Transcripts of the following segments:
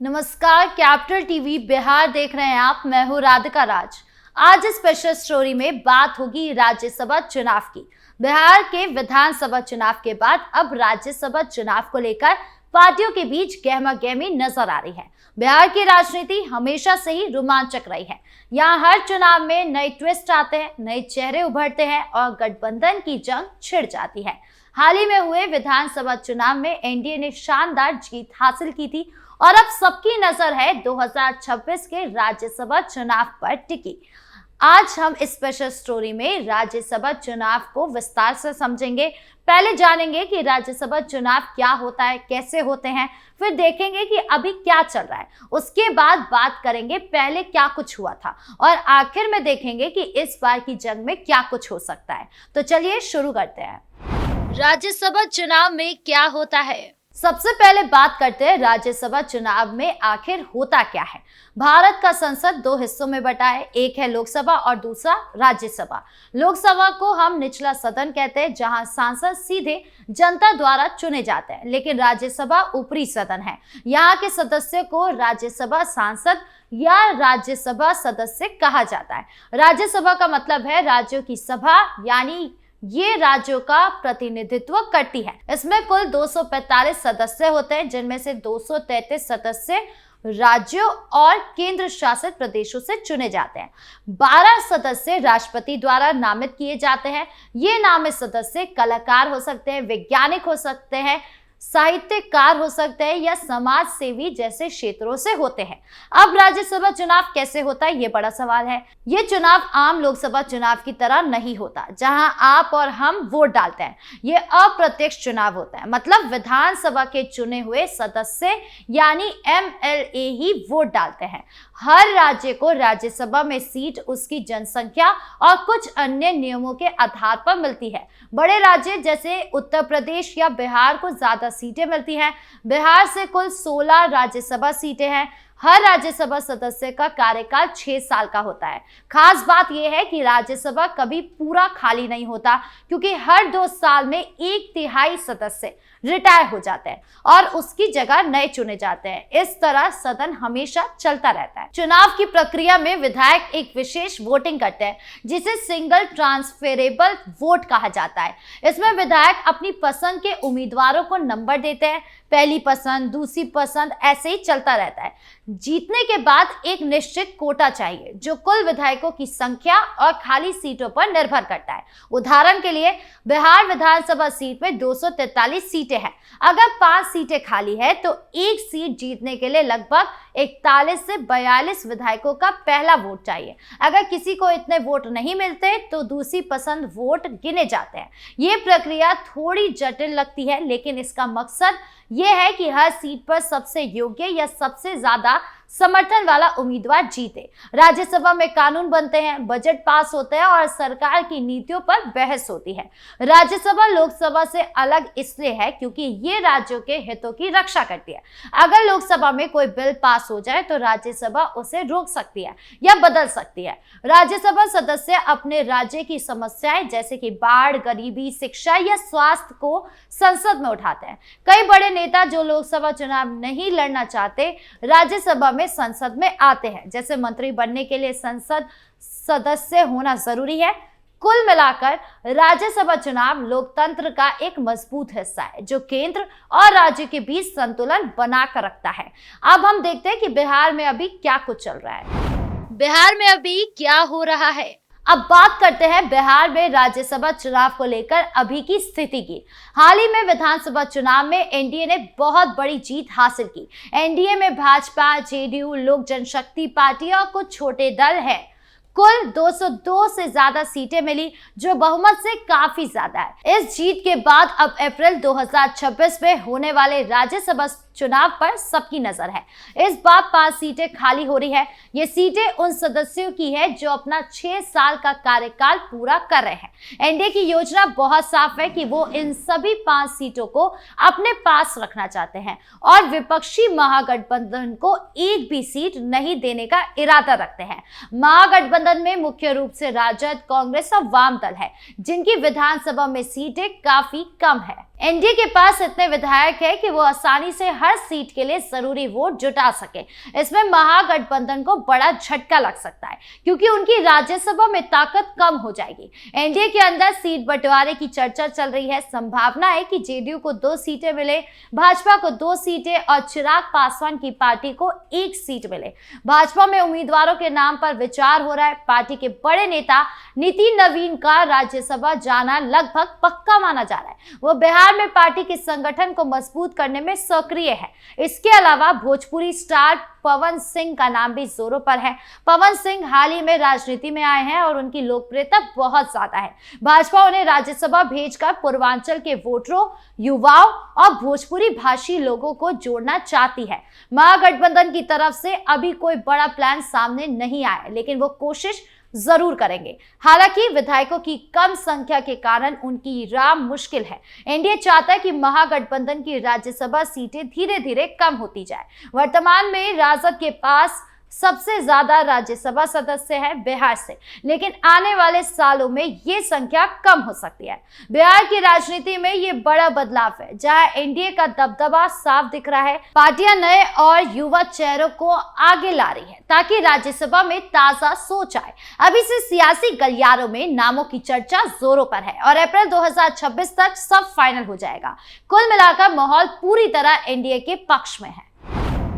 नमस्कार, capital TV Bihar देख रहे हैं आप। मैं हूं राधिका राज। आज इस स्पेशल स्टोरी में बात होगी राज्यसभा चुनाव की। बिहार के विधानसभा चुनाव के बाद अब राज्यसभा चुनाव को लेकर पार्टियों के बीच गहमागहमी नजर आ रही है। बिहार की राजनीति हमेशा से ही रोमांचक रही है। यहाँ हर चुनाव में नए ट्विस्ट आते हैं, नए चेहरे उभरते हैं और गठबंधन की जंग छिड़ जाती है। हाल ही में हुए विधानसभा चुनाव में एनडीए ने शानदार जीत हासिल की थी और अब सबकी नजर है 2026 के राज्यसभा चुनाव पर टिकी। आज हम इस स्पेशल स्टोरी में राज्यसभा चुनाव को विस्तार से समझेंगे। पहले जानेंगे कि राज्यसभा चुनाव क्या होता है, कैसे होते हैं, फिर देखेंगे कि अभी क्या चल रहा है। उसके बाद बात करेंगे पहले क्या कुछ हुआ था और आखिर में देखेंगे कि इस बार की जंग में क्या कुछ हो सकता है। तो चलिए शुरू करते हैं। राज्यसभा चुनाव में क्या होता है। सबसे पहले बात करते हैं राज्यसभा चुनाव में आखिर होता क्या है। भारत का संसद दो हिस्सों में बटा है, एक है लोकसभा और दूसरा राज्यसभा। लोकसभा को हम निचला सदन कहते हैं, जहां सांसद सीधे जनता द्वारा चुने जाते हैं, लेकिन राज्यसभा ऊपरी सदन है। यहाँ के सदस्य को राज्यसभा सांसद या राज्यसभा सदस्य कहा जाता है। राज्यसभा का मतलब है राज्यों की सभा, यानी ये राज्यों का प्रतिनिधित्व करती है। इसमें कुल 245 सदस्य होते हैं, जिनमें से 233 सदस्य राज्यों और केंद्र शासित प्रदेशों से चुने जाते हैं। 12 सदस्य राष्ट्रपति द्वारा नामित किए जाते हैं। ये नामित सदस्य कलाकार हो सकते हैं, वैज्ञानिक हो सकते हैं, साहित्यकार हो सकते हैं या समाज सेवी जैसे क्षेत्रों से होते हैं। अब राज्यसभा चुनाव कैसे होता है, ये बड़ा सवाल है। ये चुनाव आम लोकसभा चुनाव की तरह नहीं होता, जहां आप और हम वोट डालते हैं। ये अप्रत्यक्ष चुनाव होता है, मतलब विधानसभा के चुने हुए सदस्य यानी एमएलए ही वोट डालते हैं। हर राज्य को राज्यसभा में सीट उसकी जनसंख्या और कुछ अन्य नियमों के आधार पर मिलती है। बड़े राज्य जैसे उत्तर प्रदेश या बिहार को ज्यादा सीटें मिलती हैं। बिहार से कुल 16 राज्यसभा सीटें हैं। हर राज्यसभा सदस्य का कार्यकाल 6 साल का होता है। खास बात यह है कि राज्यसभा कभी पूरा खाली नहीं होता, क्योंकि हर 2 साल में 1/3 सदस्य रिटायर हो जाते हैं और उसकी जगह नए चुने जाते हैं। इस तरह सदन हमेशा चलता रहता है। चुनाव की प्रक्रिया में विधायक एक विशेष वोटिंग करते हैं, जिसे सिंगल ट्रांसफरेबल वोट कहा जाता है। इसमें विधायक अपनी पसंद के उम्मीदवारों को नंबर देते हैं, पहली पसंद, दूसरी पसंद, ऐसे ही चलता रहता है। जीतने के बाद एक निश्चित कोटा चाहिए, जो कुल विधायकों की संख्या और खाली सीटों पर निर्भर करता है। उदाहरण के लिए बिहार विधानसभा सीट में 243 सीटें हैं। अगर 5 सीटें खाली है तो एक सीट जीतने के लिए लगभग 41 से 42 विधायकों का पहला वोट चाहिए। अगर किसी को इतने वोट नहीं मिलते तो दूसरी पसंद वोट गिने जाते हैं। ये प्रक्रिया थोड़ी जटिल लगती है, लेकिन इसका मकसद यह है कि हर सीट पर सबसे योग्य या सबसे ज्यादा समर्थन वाला उम्मीदवार जीते। राज्यसभा में कानून बनते हैं, बजट पास होते हैं और सरकार की नीतियों पर बहस होती है। राज्यसभा लोकसभा से अलग इसलिए है क्योंकि ये राज्यों के हितों की रक्षा करती है। अगर लोकसभा में कोई बिल पास हो जाए तो राज्यसभा उसे रोक सकती है या बदल सकती है। राज्यसभा सदस्य अपने राज्य की समस्याएं जैसे कि बाढ़, गरीबी, शिक्षा या स्वास्थ्य को संसद में उठाते हैं। कई बड़े नेता जो लोकसभा चुनाव नहीं लड़ना चाहते, राज्यसभा में संसद में आते हैं। जैसे मंत्री बनने के लिए संसद सदस्य होना जरूरी है। कुल मिलाकर राज्यसभा चुनाव लोकतंत्र का एक मजबूत हिस्सा है, जो केंद्र और राज्य के बीच संतुलन बनाकर रखता है। अब हम देखते हैं कि बिहार में अभी क्या कुछ चल रहा है। बिहार में अभी क्या हो रहा है। अब बात करते हैं बिहार में राज्यसभा चुनाव को लेकर अभी की स्थिति की। हाल ही में विधानसभा चुनाव में एनडीए ने बहुत बड़ी जीत हासिल की। एनडीए में भाजपा, जेडीयू, लोक जनशक्ति पार्टी और कुछ छोटे दल हैं। कुल 202 से ज्यादा सीटें मिली, जो बहुमत से काफी ज्यादा है। इस जीत के बाद अब अप्रैल 2026 में होने वाले राज्यसभा चुनाव पर सबकी नजर है। इस बार 5 सीटें खाली हो रही है। ये सीटें उन सदस्यों की है जो अपना 6 साल का कार्यकाल पूरा कर रहे हैं। एनडीए की योजना बहुत साफ है कि वो इन सभी 5 सीटों को अपने पास रखना चाहते हैं और विपक्षी महागठबंधन को एक भी सीट नहीं देने का इरादा रखते हैं। महागठबंधन में मुख्य रूप से राजद, कांग्रेस और वाम दल है, जिनकी विधानसभा में सीटें काफी कम है। एनडीए के पास इतने विधायक है कि वो आसानी से हर सीट के लिए जरूरी वोट जुटा सके। इसमें महागठबंधन को बड़ा झटका लग सकता है क्योंकि उनकी राज्यसभा में ताकत कम हो जाएगी। एनडीए के अंदर सीट बंटवारे की चर्चा चल रही है। संभावना है कि जेडीयू को 2 सीटें मिले, भाजपा को 2 सीटें और चिराग पासवान की पार्टी को 1 सीट मिले। भाजपा में उम्मीदवारों के नाम पर विचार हो रहा है। पार्टी के बड़े नेता नितिन नवीन का राज्यसभा जाना लगभग पक्का माना जा रहा है। वो बिहार में पार्टी के संगठन को मजबूत करने में सक्रिय है। इसके अलावा भोजपुरी स्टार पवन सिंह का नाम भी जोरों पर है। पवन सिंह हाल ही में राजनीति में आए हैं और उनकी लोकप्रियता बहुत ज्यादा है। भाजपा उन्हें राज्यसभा भेजकर पूर्वांचल के वोटरों, युवाओं और भोजपुरी भाषी लोगों को जोड़ना चाहती है। महागठबंधन की तरफ से अभी कोई बड़ा प्लान सामने नहीं आया, लेकिन वो कोशिश जरूर करेंगे। हालांकि विधायकों की कम संख्या के कारण उनकी राह मुश्किल है। एनडीए चाहता है कि महागठबंधन की राज्यसभा सीटें धीरे धीरे कम होती जाए। वर्तमान में राजद के पास सबसे ज्यादा राज्यसभा सदस्य है बिहार से, लेकिन आने वाले सालों में ये संख्या कम हो सकती है। बिहार की राजनीति में ये बड़ा बदलाव है, जहां एनडीए का दबदबा साफ दिख रहा है। पार्टियां नए और युवा चेहरों को आगे ला रही है ताकि राज्यसभा में ताजा सोच आए। अभी से सियासी गलियारों में नामों की चर्चा जोरों पर है और अप्रैल 2026 तक सब फाइनल हो जाएगा। कुल मिलाकर माहौल पूरी तरह एनडीए के पक्ष में है।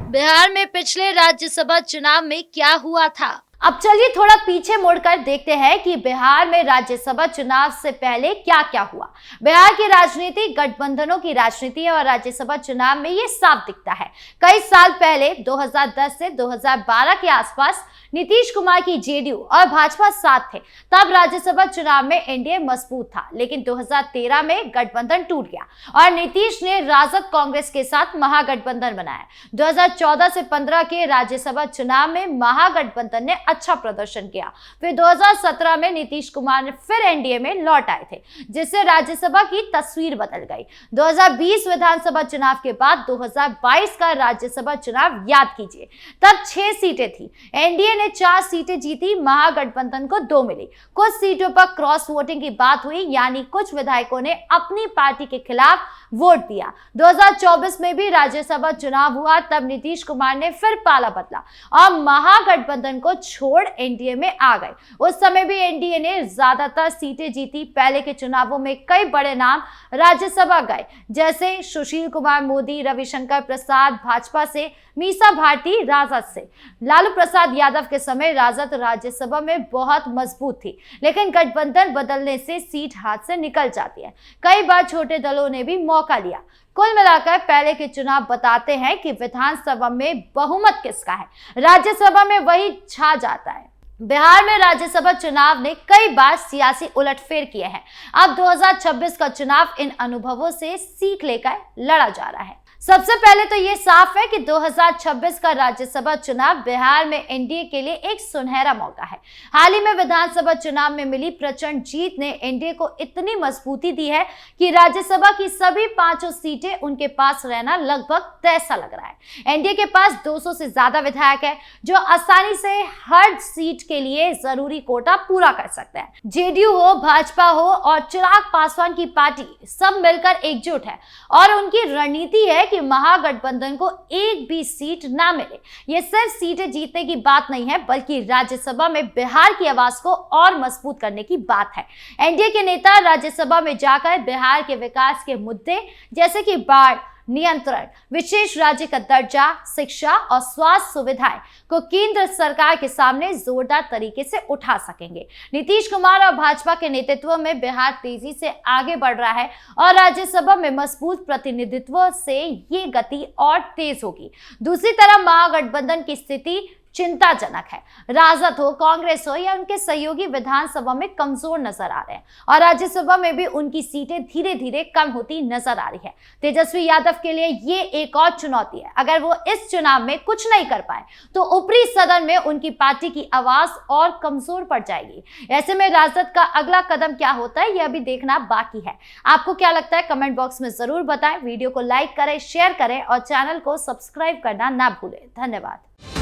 बिहार में पिछले राज्यसभा चुनाव में क्या हुआ था? अब चलिए थोड़ा पीछे मुड़कर देखते हैं कि बिहार में राज्यसभा चुनाव से पहले क्या क्या हुआ। बिहार की राजनीति गठबंधनों की राजनीति है और राज्यसभा चुनाव में ये साफ दिखता है। कई साल पहले 2010 से 2012 के आसपास नीतीश कुमार की जेडीयू और भाजपा साथ थे। तब राज्यसभा चुनाव में एनडीए मजबूत था, लेकिन 2013 में गठबंधन टूट गया और नीतीश ने राजद कांग्रेस के साथ महागठबंधन बनाया। 2014 से 15 के राज्यसभा चुनाव में महागठबंधन ने अच्छा प्रदर्शन किया। फिर 2017 में नीतीश कुमार ने फिर एनडीए में लौट आए थे, जिससे राज्यसभा की तस्वीर बदल गई। 2020 विधानसभा चुनाव के बाद 2022 का राज्यसभा चुनाव याद कीजिए। तब 6 सीटें थी। एनडीए ने 4 सीटें जीती, महागठबंधन को 2 मिली। कुछ सीटों पर क्रॉस वोटिंग की बात हुई, यानी कुछ विधायकों ने अपनी पार्टी के खिलाफ वोट दिया। 2024 में भी राज्यसभा चुनाव हुआ, तब नीतीश कुमार ने फिर पाला बदला और महागठबंधन को छोड़ एनडीए में आ गए। उस समय भी एनडीए ने ज्यादातर सीटें जीती। पहले के चुनावों में कई बड़े नाम राज्यसभा गए, जैसे सुशील कुमार मोदी, रविशंकर प्रसाद भाजपा से, मीसा भारती राजद से। लालू प्रसाद यादव के समय राजद राज्यसभा में बहुत मजबूत थी, लेकिन गठबंधन बदलने से सीट हाथ से निकल जाती है। कई बार छोटे दलों ने भी मौका लिया। कुल मिलाकर पहले के चुनाव बताते हैं कि विधानसभा में बहुमत किसका है, राज्यसभा में वही छा जाता है। बिहार में राज्यसभा चुनाव ने कई बार सियासी उलटफेर किए हैं। अब 2026 का चुनाव इन अनुभवों से सीख लेकर लड़ा जा रहा है। सबसे पहले तो ये साफ है कि 2026 का राज्यसभा चुनाव बिहार में एनडीए के लिए एक सुनहरा मौका है। हाल ही में विधानसभा चुनाव में मिली प्रचंड जीत ने एनडीए को इतनी मजबूती दी है कि राज्यसभा की सभी 5 सीटें उनके पास रहना लगभग तय सा लग रहा है। एनडीए के पास 200 से ज्यादा विधायक है, जो आसानी से हर सीट के लिए जरूरी कोटा पूरा कर सकते हैं। जेडीयू हो, भाजपा हो और चिराग पासवान की पार्टी सब मिलकर एकजुट है और उनकी रणनीति है कि महागठबंधन को एक भी सीट ना मिले। ये सिर्फ सीटें जीतने की बात नहीं है, बल्कि राज्यसभा में बिहार की आवाज को और मजबूत करने की बात है। एनडीए के नेता राज्यसभा में जाकर बिहार के विकास के मुद्दे जैसे कि बाढ़ नियंत्रण, विशेष राज्य का दर्जा, शिक्षा और स्वास्थ्य सुविधाएं को केंद्र सरकार के सामने जोरदार तरीके से उठा सकेंगे। नीतीश कुमार और भाजपा के नेतृत्व में बिहार तेजी से आगे बढ़ रहा है और राज्यसभा में मजबूत प्रतिनिधित्व से ये गति और तेज होगी। दूसरी तरफ महागठबंधन की स्थिति चिंताजनक है। राजद हो, कांग्रेस हो या उनके सहयोगी विधानसभा में कमजोर नजर आ रहे हैं और राज्यसभा में भी उनकी सीटें धीरे धीरे कम होती नजर आ रही है। तेजस्वी यादव के लिए ये एक और चुनौती है। अगर वो इस चुनाव में कुछ नहीं कर पाए तो ऊपरी सदन में उनकी पार्टी की आवाज और कमजोर पड़ जाएगी। ऐसे में राजद का अगला कदम क्या होता है, यह अभी देखना बाकी है। आपको क्या लगता है, कमेंट बॉक्स में जरूर बताएं। वीडियो को लाइक करें, शेयर करें और चैनल को सब्सक्राइब करना ना भूलें। धन्यवाद।